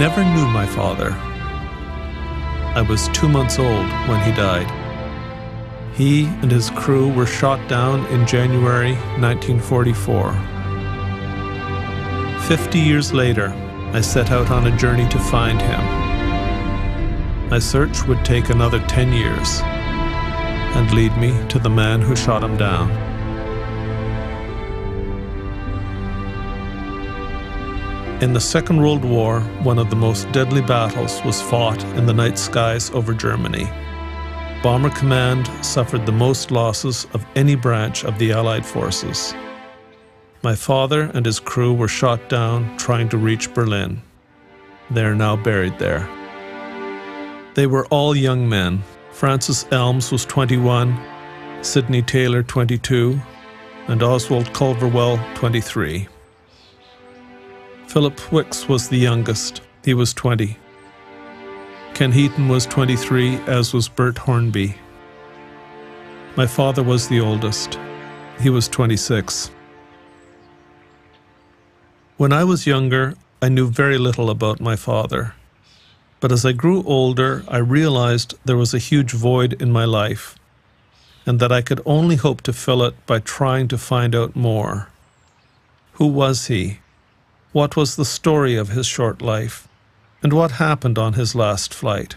never knew my father. I was 2 months old when he died. He and his crew were shot down in January 1944. 50 years later, I set out on a journey to find him. My search would take another 10 years and lead me to the man who shot him down. In the Second World War, one of the most deadly battles was fought in the night skies over Germany. Bomber Command suffered the most losses of any branch of the Allied forces. My father and his crew were shot down trying to reach Berlin. They are now buried there. They were all young men. Francis Elms was 21, Sidney Taylor 22, and Oswald Culverwell 23. Philip Wicks was the youngest. He was 20. Ken Heaton was 23, as was Bert Hornby. My father was the oldest. He was 26. When I was younger, I knew very little about my father. But as I grew older, I realized there was a huge void in my life, and that I could only hope to fill it by trying to find out more. Who was he? What was the story of his short life? And what happened on his last flight?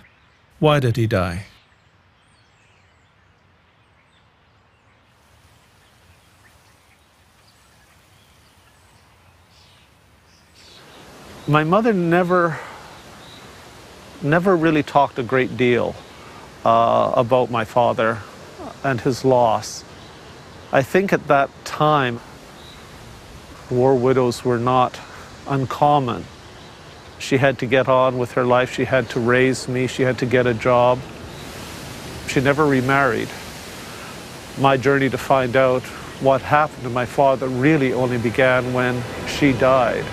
Why did he die? My mother never really talked a great deal about my father and his loss. I think at that time, war widows were not uncommon. She had to get on with her life. She had to raise me. She had to get a job. She never remarried. My journey to find out what happened to my father really only began when she died.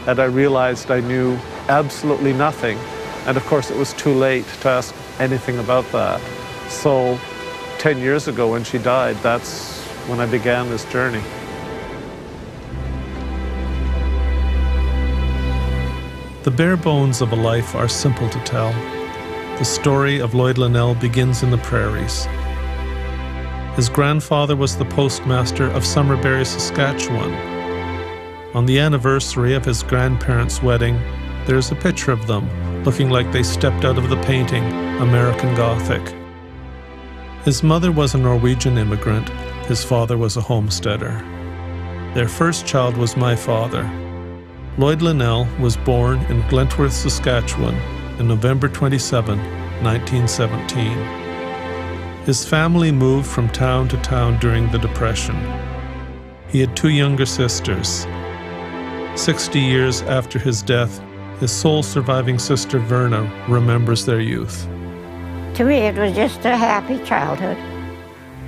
And I realized I knew absolutely nothing. And of course, it was too late to ask anything about that. So 10 years ago when she died, that's when I began this journey. The bare bones of a life are simple to tell. The story of Lloyd Linnell begins in the prairies. His grandfather was the postmaster of Summerberry, Saskatchewan. On the anniversary of his grandparents' wedding, there is a picture of them looking like they stepped out of the painting American Gothic. His mother was a Norwegian immigrant. His father was a homesteader. Their first child was my father. Lloyd Linnell was born in Glentworth, Saskatchewan on November 27, 1917. His family moved from town to town during the Depression. He had 2 younger sisters. 60 years after his death, his sole surviving sister, Verna, remembers their youth. To me, it was just a happy childhood.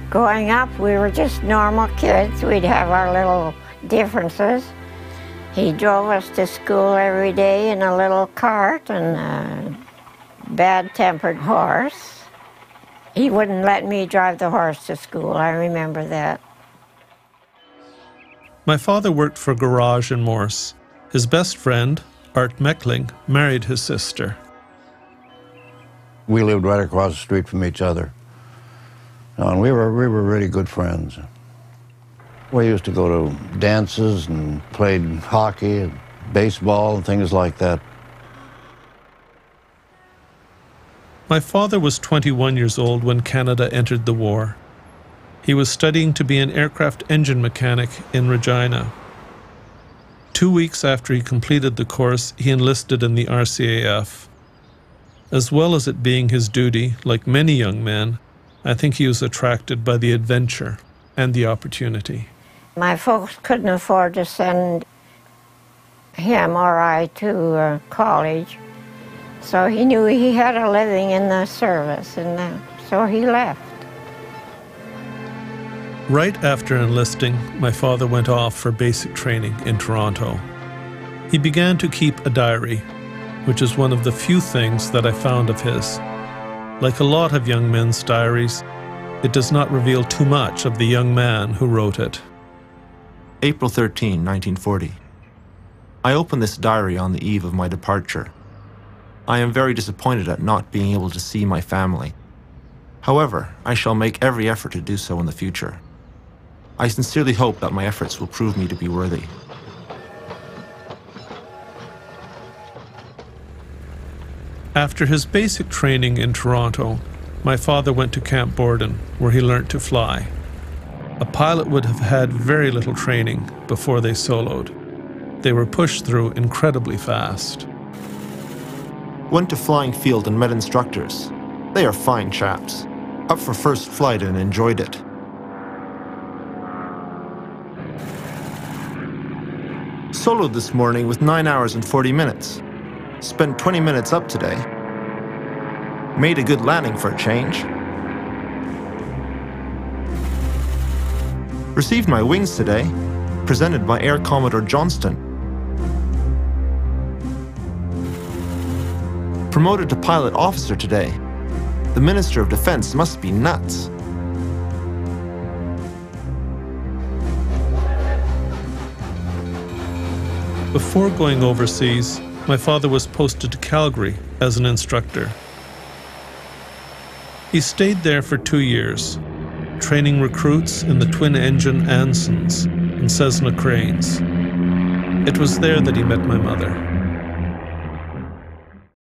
Growing up, we were just normal kids. We'd have our little differences. He drove us to school every day in a little cart and a bad-tempered horse. He wouldn't let me drive the horse to school, I remember that. My father worked for Garage in Morse. His best friend, Art Meckling, married his sister. We lived right across the street from each other. And we were really good friends. We used to go to dances and played hockey and baseball and things like that. My father was 21 years old when Canada entered the war. He was studying to be an aircraft engine mechanic in Regina. 2 weeks after he completed the course, he enlisted in the RCAF. As well as it being his duty, like many young men, I think he was attracted by the adventure and the opportunity. My folks couldn't afford to send him or I to college, so he knew he had a living in the service, and so he left. Right after enlisting, my father went off for basic training in Toronto. He began to keep a diary, which is one of the few things that I found of his. Like a lot of young men's diaries, it does not reveal too much of the young man who wrote it. April 13, 1940. I opened this diary on the eve of my departure. I am very disappointed at not being able to see my family. However, I shall make every effort to do so in the future. I sincerely hope that my efforts will prove me to be worthy. After his basic training in Toronto, my father went to Camp Borden, where he learnt to fly. A pilot would have had very little training before they soloed. They were pushed through incredibly fast. Went to flying field and met instructors. They are fine chaps. Up for first flight and enjoyed it. Soloed this morning with 9 hours and 40 minutes. Spent 20 minutes up today. Made a good landing for a change. Received my wings today, presented by Air Commodore Johnston. Promoted to pilot officer today. The Minister of Defense must be nuts. Before going overseas, my father was posted to Calgary as an instructor. He stayed there for 2 years, training recruits in the twin-engine Ansons and Cessna cranes. It was there that he met my mother.